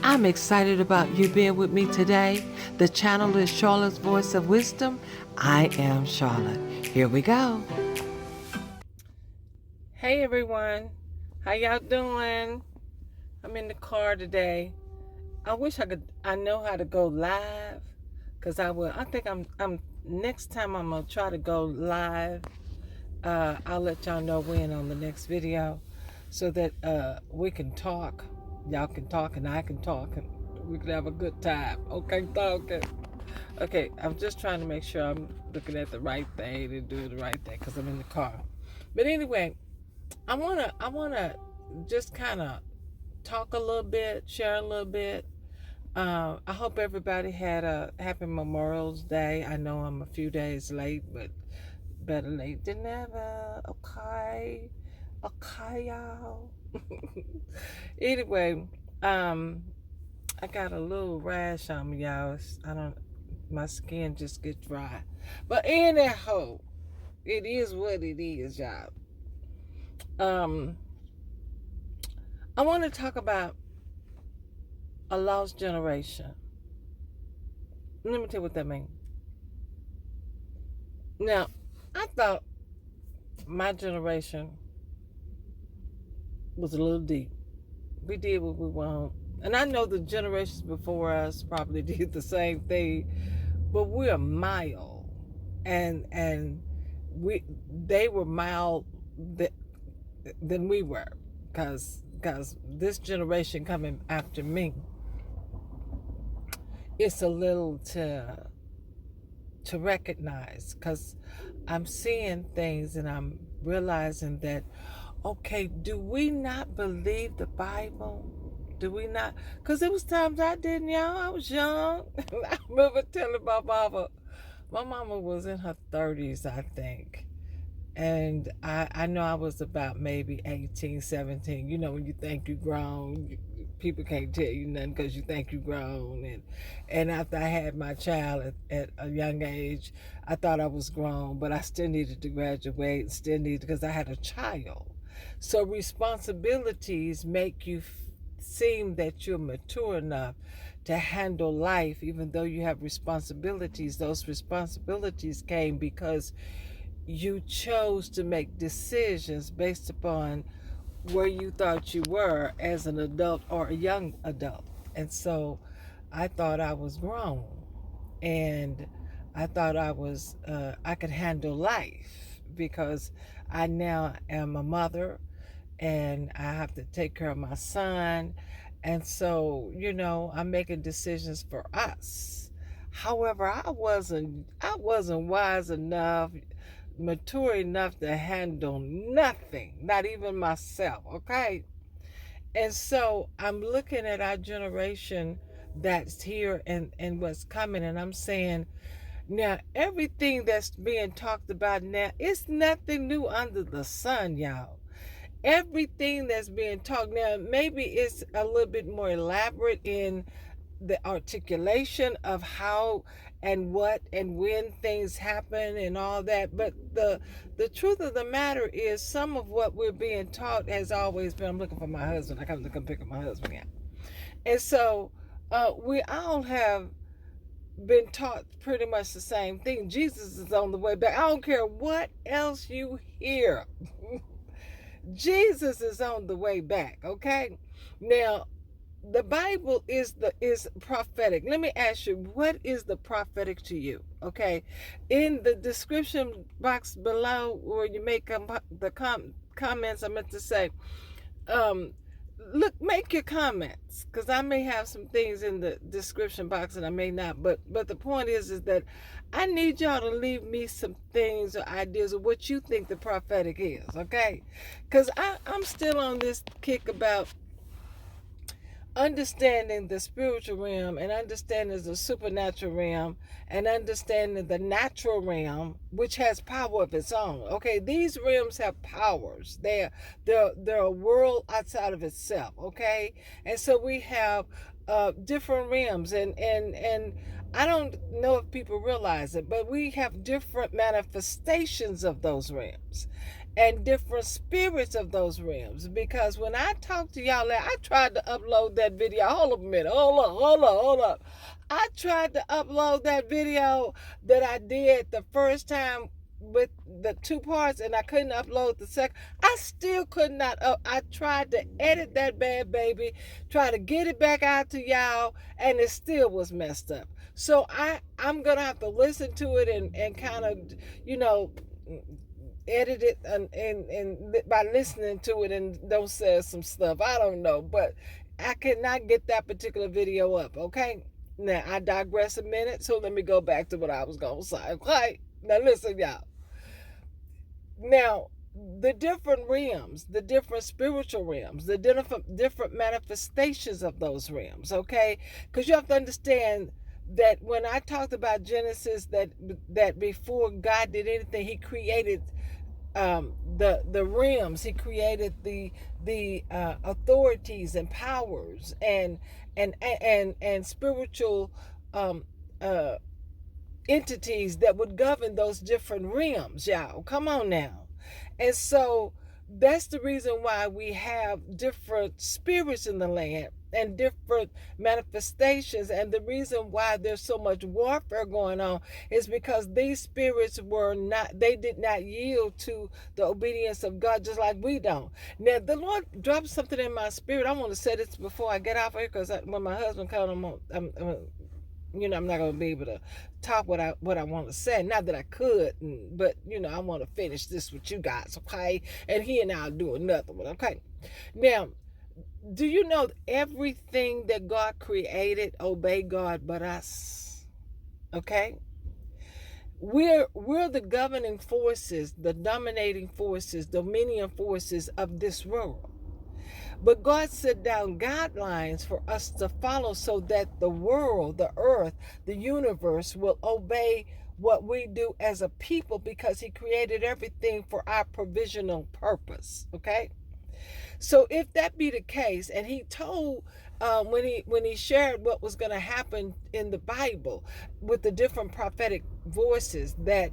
I'm excited about you being with me today. The channel is Charlotte's Voice of Wisdom. I am Charlotte. Here we go. Hey everyone, how y'all doing? I'm in the car today. I wish I know how to go live, cause I think I'm next time I'm gonna try to go live. I'll let y'all know when on the next video, so that we can talk. Y'all can talk and I can talk, and we can have a good time. Okay, talking. Okay, I'm just trying to make sure I'm looking at the right thing and doing the right thing because I'm in the car. But anyway, I wanna just kind of talk a little bit, share a little bit. I hope everybody had a happy Memorial's Day. I know I'm a few days late, but better late than never. Okay, y'all. Anyway, I got a little rash on me, y'all. My skin just get dry. But anyhow, it is what it is, y'all. Um, I want to talk about a lost generation. Let me tell you what that means. Now, I thought my generation was a little deep. We did what we want. And I know the generations before us probably did the same thing, but we're mild. And they were mild than we were, because this generation coming after me, it's a little to recognize, because I'm seeing things and I'm realizing that, okay, do we not believe the Bible? Do we not? Because there was times I didn't, y'all. I was young. I remember telling my mama was in her 30s, I think. And I know I was about maybe 18, 17. You know, when you think you're grown, people can't tell you nothing because you think you're grown. And after I had my child at a young age, I thought I was grown, but I still needed to graduate, because I had a child. So responsibilities make you seem that you're mature enough to handle life, even though you have responsibilities. Those responsibilities came because you chose to make decisions based upon where you thought you were as an adult or a young adult. And so I thought I was grown, and I thought I could handle life, because I now am a mother and I have to take care of my son. And so, I'm making decisions for us. However, I wasn't wise enough, mature enough to handle nothing, not even myself, okay? And so I'm looking at our generation that's here and what's coming, and I'm saying, now everything that's being talked about now, it's nothing new under the sun, y'all. Everything that's being talked now, maybe it's a little bit more elaborate in the articulation of how and what and when things happen and all that, but the truth of the matter is, some of what we're being taught has always been. I'm looking for my husband. I come to pick up my husband now. And so we all have been taught pretty much the same thing. Jesus is on the way back. I don't care what else you hear. Jesus is on the way back, okay? Now, the Bible is prophetic. Let me ask you, what is the prophetic to you? Okay, in the description box below, where you make the comments, I meant to say, look, make your comments, because I may have some things in the description box and I may not. But the point is that I need y'all to leave me some things or ideas of what you think the prophetic is, okay? Because I'm still on this kick about understanding the spiritual realm, and understanding the supernatural realm, and understanding the natural realm, which has power of its own. Okay, these realms have powers. They're a world outside of itself. Okay, and so we have different realms, and I don't know if people realize it, but we have different manifestations of those realms. and different spirits of those realms. Because when I talked to y'all, I tried to upload that video. Hold up a minute. Hold up. I tried to upload that video that I did the first time with the two parts, and I couldn't upload the second. I still could not I tried to edit that bad baby, try to get it back out to y'all, and it still was messed up. So I'm gonna have to listen to it and kind of, you know, edit it and by listening to it and don't say some stuff. I don't know, but I cannot get that particular video up. Okay. Now I digress a minute, so let me go back to what I was gonna say. Okay. Now listen, y'all. Now, the different realms, the different spiritual realms, the different manifestations of those realms, okay? Because you have to understand that when I talked about Genesis, that before God did anything, He created the realms. He created the authorities and powers and spiritual um, uh, entities that would govern those different realms, y'all. Come on now. And so that's the reason why we have different spirits in the land and different manifestations. And the reason why there's so much warfare going on is because these spirits they did not yield to the obedience of God, just like we don't. Now, the Lord dropped something in my spirit. I want to say this before I get off here, because when my husband comes, I'm not gonna be able to talk what I want to say. Not that I could, but I want to finish this with you guys, okay? And he and I'll do another one, okay? Now, do you know everything that God created obey God but us? Okay? We're the governing forces, the dominating forces, dominion forces of this world. But God set down guidelines for us to follow so that the world, the earth, the universe will obey what we do as a people, because He created everything for our provisional purpose. Okay? So if that be the case, and He told when he shared what was going to happen in the Bible with the different prophetic voices that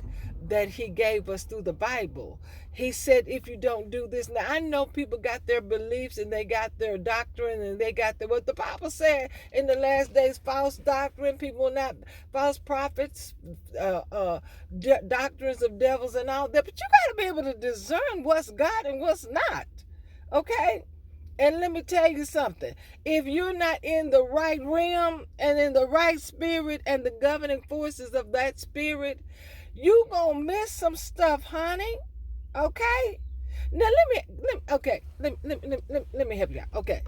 He gave us through the Bible, He said, if you don't do this. Now I know people got their beliefs and they got their doctrine and they got what the Bible said in the last days: false doctrine, people not false prophets, doctrines of devils and all that. But you got to be able to discern what's God and what's not. Okay? And let me tell you something. If you're not in the right realm and in the right spirit and the governing forces of that spirit, you gonna miss some stuff, honey. Okay? Now let me help you out. Okay.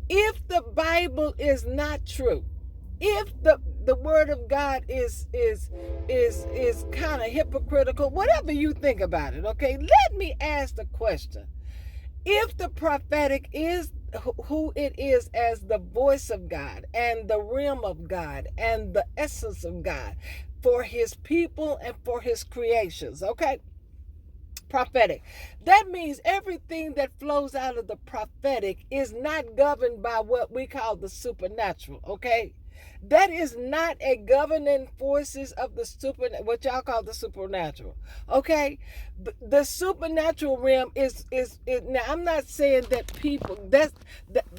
If the Bible is not true, if the word of God is kind of hypocritical, whatever you think about it, okay? Let me ask the question. If the prophetic is who it is as the voice of God and the realm of God and the essence of God for His people and for His creations, okay? Prophetic. That means everything that flows out of the prophetic is not governed by what we call the supernatural, okay? That is not a governing forces of the what y'all call the supernatural. Okay, the supernatural realm is now. I'm not saying that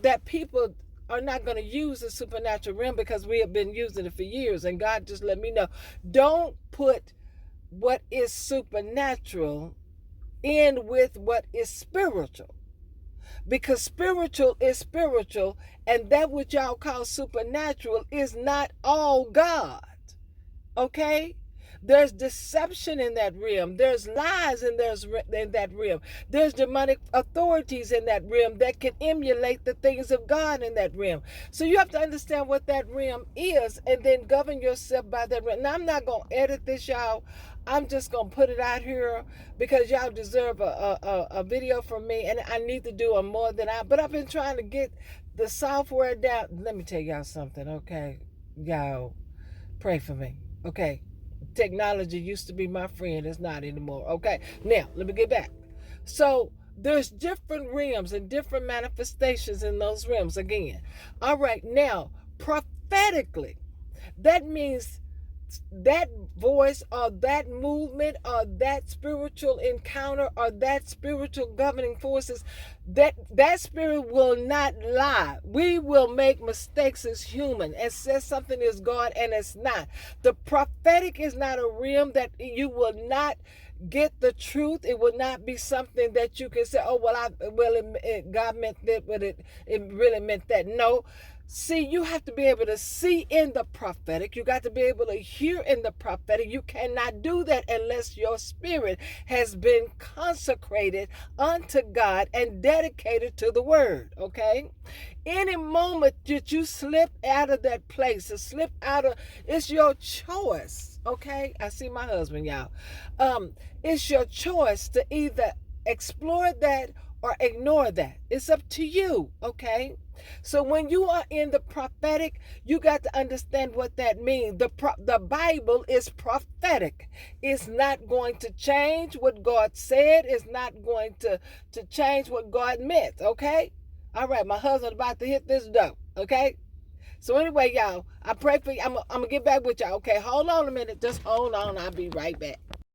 that people are not going to use the supernatural realm, because we have been using it for years, and God just let me know, don't put what is supernatural in with what is spiritual. Because spiritual is spiritual, and that which y'all call supernatural is not all God. Okay? There's deception in that realm. There's lies in that realm. There's demonic authorities in that realm that can emulate the things of God in that realm. So you have to understand what that realm is and then govern yourself by that realm. Now, I'm not going to edit this, y'all. I'm just going to put it out here because y'all deserve a video from me, and I need to do a more than but I've been trying to get the software down. Let me tell y'all something, okay? Y'all, pray for me, okay? Technology used to be my friend. It's not anymore. Okay. Now, let me get back. So, there's different realms and different manifestations in those realms again. All right. Now, prophetically, that means that voice or that movement or that spiritual encounter or that spiritual governing forces, that spirit will not lie. We will make mistakes as human and say something is God and it's not. The prophetic is not a realm that you will not get the truth. It will not be something that you can say, oh well, God meant that, but it really meant that. No. See, you have to be able to see in the prophetic. You got to be able to hear in the prophetic. You cannot do that unless your spirit has been consecrated unto God and dedicated to the word, okay? Any moment that you slip out of that place or slip out of, it's your choice, okay? I see my husband, y'all. It's your choice to either explore that or ignore that. It's up to you, okay? So when you are in the prophetic, you got to understand what that means. The Bible is prophetic. It's not going to change what God said. It's not going to change what God meant, okay? All right, my husband about to hit this door, okay? So anyway, y'all, I pray for you. I'm going to get back with y'all, okay? Hold on a minute. Just hold on. I'll be right back.